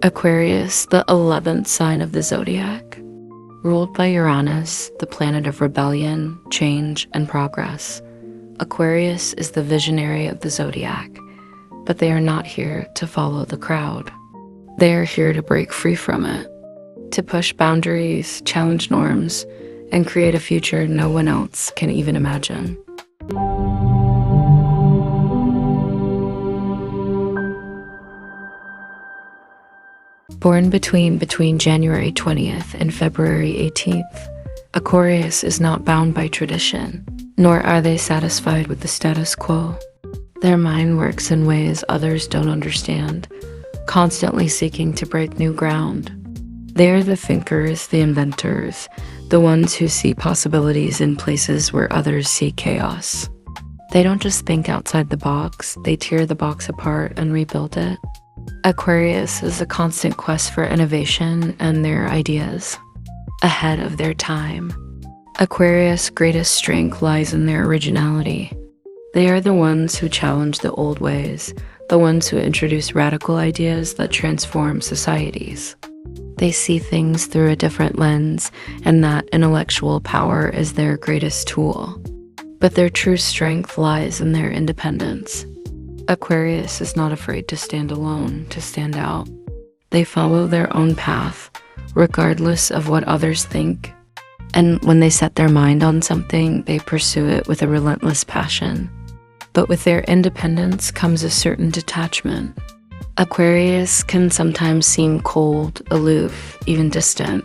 Aquarius, the 11th sign of the Zodiac. Ruled by Uranus, the planet of rebellion, change, and progress. Aquarius is the visionary of the Zodiac, but they are not here to follow the crowd. They are here to break free from it, to push boundaries, challenge norms, and create a future no one else can even imagine. Born between January 20th and February 18th, Aquarius is not bound by tradition, nor are they satisfied with the status quo. Their mind works in ways others don't understand, constantly seeking to break new ground. They are the thinkers, the inventors, the ones who see possibilities in places where others see chaos. They don't just think outside the box, they tear the box apart and rebuild it. Aquarius is a constant quest for innovation and their ideas, ahead of their time. Aquarius' greatest strength lies in their originality. They are the ones who challenge the old ways, the ones who introduce radical ideas that transform societies. They see things through a different lens, and that intellectual power is their greatest tool. But their true strength lies in their independence. Aquarius is not afraid to stand alone, to stand out. They follow their own path, regardless of what others think. And when they set their mind on something, they pursue it with a relentless passion. But with their independence comes a certain detachment. Aquarius can sometimes seem cold, aloof, even distant.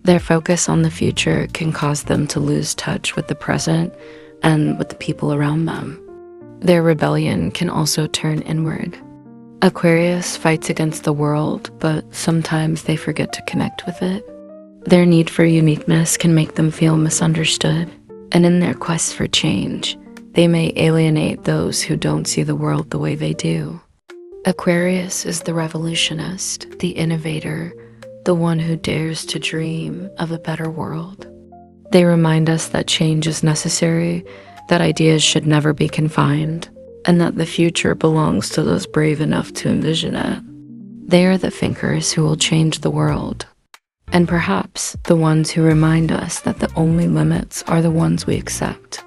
Their focus on the future can cause them to lose touch with the present and with the people around them. Their rebellion can also turn inward. Aquarius fights against the world, but sometimes they forget to connect with it. Their need for uniqueness can make them feel misunderstood, and in their quest for change, they may alienate those who don't see the world the way they do. Aquarius is the revolutionist, the innovator, the one who dares to dream of a better world. They remind us that change is necessary, that ideas should never be confined, and that the future belongs to those brave enough to envision it. They are the thinkers who will change the world, and perhaps the ones who remind us that the only limits are the ones we accept.